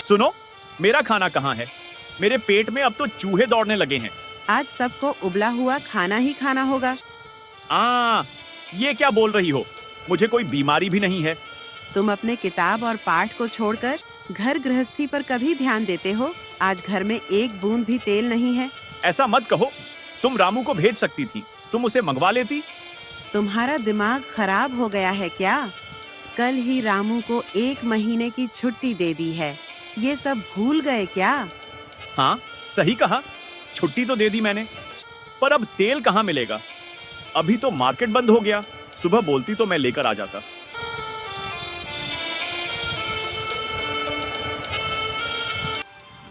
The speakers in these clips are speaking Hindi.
सुनो, मेरा खाना कहाँ है? मेरे पेट में अब तो चूहे दौड़ने लगे हैं। आज सबको उबला हुआ खाना ही खाना होगा। ये क्या बोल रही हो? मुझे कोई बीमारी भी नहीं है। तुम अपने किताब और पाठ को छोड़कर घर गृहस्थी पर कभी ध्यान देते हो? आज घर में एक बूंद भी तेल नहीं है। ऐसा मत कहो। तुम रामू को भेज सकती थी, तुम उसे मंगवा लेती। तुम्हारा दिमाग खराब हो गया है क्या? कल ही रामू को 1 महीने की छुट्टी दे दी है। ये सब भूल गए क्या? हाँ, सही कहा, छुट्टी तो दे दी मैंने, पर अब तेल कहाँ मिलेगा? अभी तो मार्केट बंद हो गया। सुबह बोलती तो मैं लेकर आ जाता।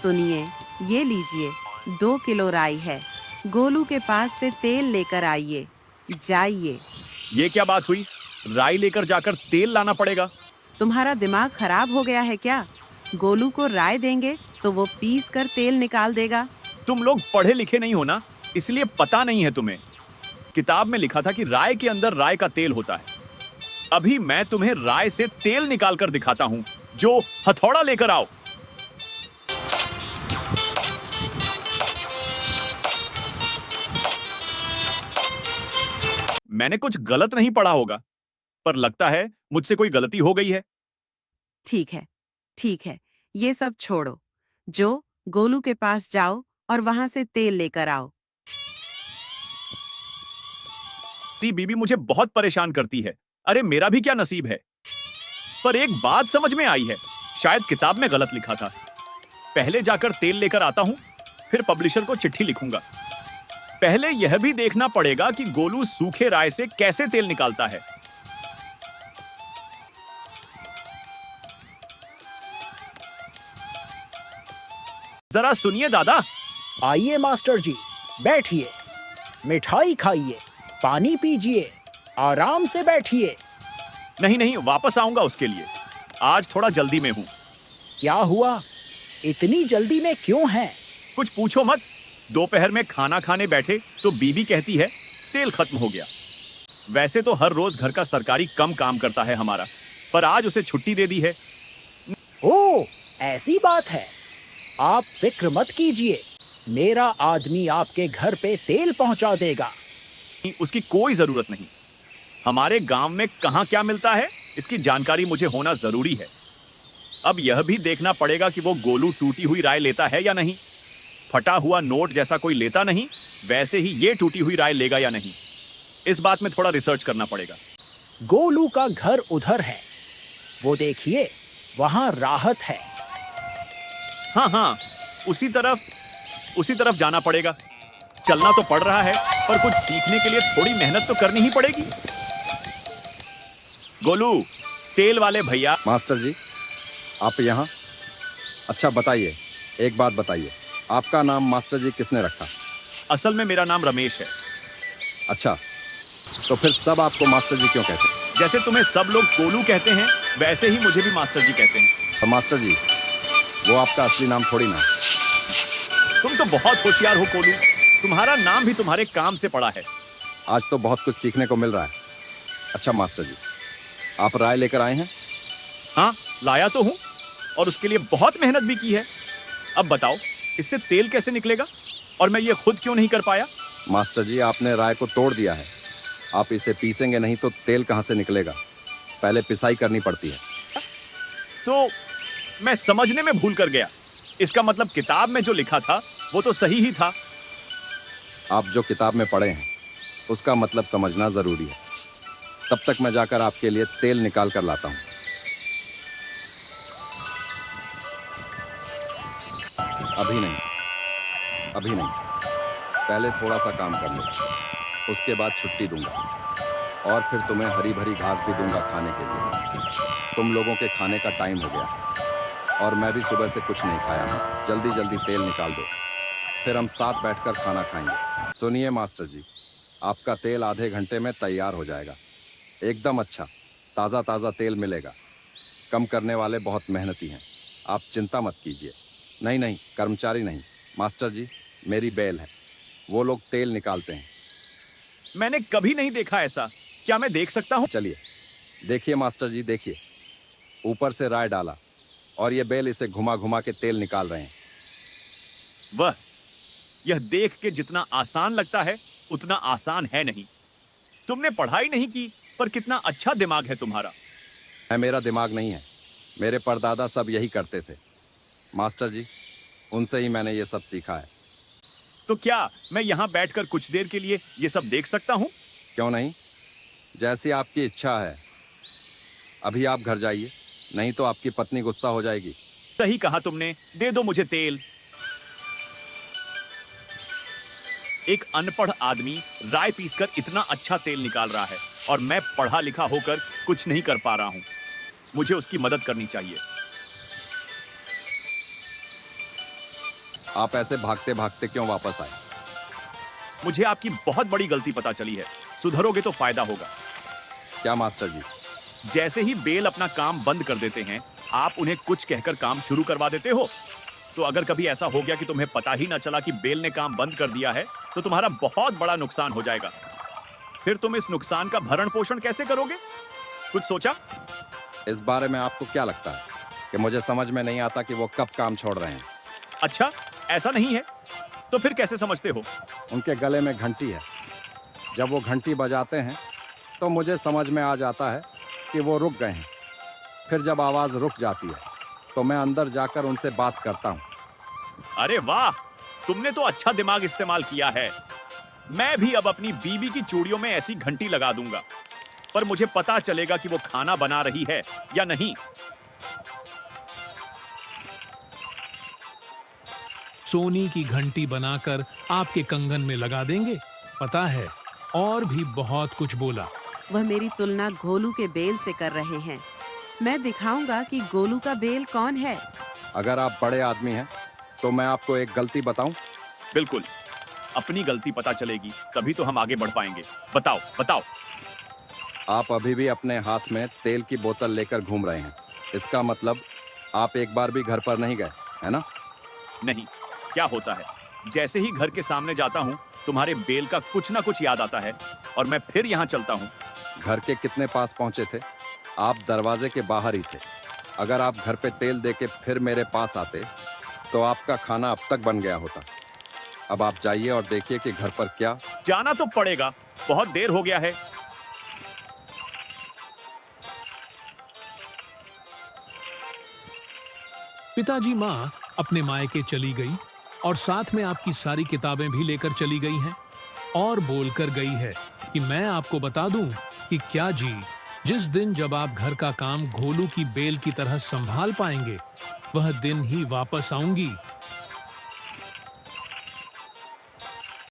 सुनिए, ये लीजिए, 2 किलो राई है। गोलू के पास से तेल लेकर आइए। जाइए। ये क्या बात हुई? राई लेकर जाकर तेल लाना पड़ेगा? तुम्हारा दिमाग खराब हो गया है क्या? गोलू को राय देंगे तो वो पीस कर तेल निकाल देगा। तुम लोग पढ़े लिखे नहीं हो ना, इसलिए पता नहीं है तुम्हें। किताब में लिखा था कि राय के अंदर राय का तेल होता है। अभी मैं तुम्हें राय से तेल निकाल कर दिखाता हूं। जो हथौड़ा लेकर आओ। मैंने कुछ गलत नहीं पढ़ा होगा, पर लगता है मुझसे कोई गलती हो गई है। ठीक है, ठीक है, ये सब छोड़ो। जो गोलू के पास जाओ और वहां से तेल लेकर आओ। तेरी बीबी मुझे बहुत परेशान करती है। अरे मेरा भी क्या नसीब है। पर एक बात समझ में आई है, शायद किताब में गलत लिखा था। पहले जाकर तेल लेकर आता हूं, फिर पब्लिशर को चिट्ठी लिखूंगा। पहले यह भी देखना पड़ेगा कि गोलू सूखे राय से कैसे तेल निकालता है। जरा सुनिए दादा। आइए मास्टर जी, बैठिए, मिठाई खाइए, पानी पीजिए, आराम से बैठिए। नहीं नहीं, वापस आऊंगा उसके लिए। आज थोड़ा जल्दी में हूं। क्या हुआ? इतनी जल्दी में क्यों हैं? कुछ पूछो मत। दोपहर में खाना खाने बैठे तो बीबी कहती है तेल खत्म हो गया। वैसे तो हर रोज घर का सरकारी कम काम करता है हमारा, पर आज उसे छुट्टी दे दी है। ओह, ऐसी बात है। आप फिक्र मत कीजिए, मेरा आदमी आपके घर पे तेल पहुंचा देगा। उसकी कोई जरूरत नहीं। हमारे गांव में कहां क्या मिलता है, इसकी जानकारी मुझे होना जरूरी है। अब यह भी देखना पड़ेगा कि वो गोलू टूटी हुई राय लेता है या नहीं। फटा हुआ नोट जैसा कोई लेता नहीं, वैसे ही ये टूटी हुई राय लेगा या नहीं, इस बात में थोड़ा रिसर्च करना पड़ेगा। गोलू का घर उधर है, वो देखिए, वहां राहत है। हाँ हाँ, उसी तरफ जाना पड़ेगा। चलना तो पड़ रहा है, पर कुछ सीखने के लिए थोड़ी मेहनत तो करनी ही पड़ेगी। गोलू, तेल वाले भैया। मास्टर जी, आप यहाँ? अच्छा बताइए, एक बात बताइए, आपका नाम मास्टर जी किसने रखा? असल में मेरा नाम रमेश है। अच्छा, तो फिर सब आपको मास्टर जी क्यों कहते हैं? जैसे तुम्हें सब लोग गोलू कहते हैं, वैसे ही मुझे भी मास्टर जी कहते हैं। तो मास्टर जी, वो आपका असली नाम थोड़ी ना। तुम तो बहुत होशियार हो गोलू। तुम्हारा नाम भी तुम्हारे काम से पड़ा है। आज तो बहुत कुछ सीखने को मिल रहा है। अच्छा मास्टर जी, आप राय लेकर आए हैं? हाँ, लाया तो हूँ, और उसके लिए बहुत मेहनत भी की है। अब बताओ, इससे तेल कैसे निकलेगा, और मैं ये खुद क्यों नहीं कर पाया? मास्टर जी, आपने राय को तोड़ दिया है। आप इसे पीसेंगे नहीं तो तेल कहाँ से निकलेगा? पहले पिसाई करनी पड़ती है। तो मैं समझने में भूल कर गया। इसका मतलब किताब में जो लिखा था वो तो सही ही था। आप जो किताब में पढ़े हैं उसका मतलब समझना जरूरी है। तब तक मैं जाकर आपके लिए तेल निकाल कर लाता हूं। अभी नहीं, अभी नहीं, पहले थोड़ा सा काम कर लो, उसके बाद छुट्टी दूंगा, और फिर तुम्हें हरी भरी घास भी दूंगा खाने के लिए। तुम लोगों के खाने का टाइम हो गया, और मैं भी सुबह से कुछ नहीं खाया हूं। जल्दी जल्दी तेल निकाल दो, फिर हम साथ बैठकर खाना खाएंगे। सुनिए मास्टर जी, आपका तेल आधे घंटे में तैयार हो जाएगा। एकदम अच्छा ताज़ा ताज़ा तेल मिलेगा। कम करने वाले बहुत मेहनती हैं, आप चिंता मत कीजिए। नहीं नहीं, कर्मचारी नहीं, मास्टर जी मेरी बेल है, वो लोग तेल निकालते हैं। मैंने कभी नहीं देखा ऐसा। क्या मैं देख सकता हूँ? चलिए देखिए मास्टर जी, देखिए, ऊपर से राय डाला और ये बैल इसे घुमा घुमा के तेल निकाल रहे हैं। वह यह देख के जितना आसान लगता है उतना आसान है नहीं। तुमने पढ़ाई नहीं की पर कितना अच्छा दिमाग है तुम्हारा। मेरा दिमाग नहीं है, मेरे परदादा सब यही करते थे मास्टर जी, उनसे ही मैंने ये सब सीखा है। तो क्या मैं यहाँ बैठकर कुछ देर के लिए ये सब देख सकता हूँ? क्यों नहीं, जैसी आपकी इच्छा है। अभी आप घर जाइए, नहीं तो आपकी पत्नी गुस्सा हो जाएगी। सही कहा तुमने, दे दो मुझे तेल। एक अनपढ़ आदमी राय पीसकर इतना अच्छा तेल निकाल रहा है और मैं पढ़ा लिखा होकर कुछ नहीं कर पा रहा हूं। मुझे उसकी मदद करनी चाहिए। आप ऐसे भागते भागते क्यों वापस आए? मुझे आपकी बहुत बड़ी गलती पता चली है, सुधरोगे तो फायदा होगा। क्या मास्टर जी? जैसे ही बेल अपना काम बंद कर देते हैं, आप उन्हें कुछ कहकर काम शुरू करवा देते हो। तो अगर कभी ऐसा हो गया कि तुम्हें पता ही ना चला कि बेल ने काम बंद कर दिया है, तो तुम्हारा बहुत बड़ा नुकसान हो जाएगा। फिर तुम इस नुकसान का भरण पोषण कैसे करोगे? कुछ सोचा? इस बारे में आपको क्या लगता है कि मुझे समझ में नहीं आता कि वो कब काम छोड़ रहे हैं? अच्छा, ऐसा नहीं है तो फिर कैसे समझते हो? उनके गले में घंटी है। जब वो घंटी बजाते हैं तो मुझे समझ में आ जाता है कि वो रुक गए हैं। फिर जब आवाज रुक जाती है तो मैं अंदर जाकर उनसे बात करता हूँ। अरे वाह, तुमने तो अच्छा दिमाग इस्तेमाल किया है। मैं भी अब अपनी बीवी की चूड़ियों में ऐसी घंटी लगा दूंगा, पर मुझे पता चलेगा कि वो खाना बना रही है या नहीं। सोनी की घंटी बनाकर आपके कंगन में लगा देंगे। पता है, और भी बहुत कुछ बोला। वह मेरी तुलना गोलू के बेल से कर रहे हैं। मैं दिखाऊंगा कि गोलू का बेल कौन है। अगर आप बड़े आदमी हैं तो मैं आपको एक गलती बताऊं? बिल्कुल, अपनी गलती पता चलेगी तभी तो हम आगे बढ़ पाएंगे। बताओ बताओ। आप अभी भी अपने हाथ में तेल की बोतल लेकर घूम रहे हैं। इसका मतलब आप एक बार भी घर पर नहीं गए, है ना? नहीं, क्या होता है, जैसे ही घर के सामने जाता हूँ तुम्हारे बेल का कुछ ना कुछ याद आता है और मैं फिर यहाँ चलता हूँ। घर के कितने पास पहुंचे थे? आप दरवाजे के बाहर ही थे। अगर आप घर पे तेल देके फिर मेरे पास आते तो आपका खाना अब तक बन गया होता। अब आप जाइए और देखिए कि घर पर क्या। जाना तो पड़ेगा, बहुत देर हो गया है। पिताजी माँ अपने मायके चली गई और साथ में आपकी सारी किताबें भी लेकर चली गई हैं और बोलकर गई है कि मैं आपको बता दूं कि क्या जी, जिस दिन जब आप घर का काम घोलू की बेल की तरह संभाल पाएंगे, वह दिन ही वापस आऊंगी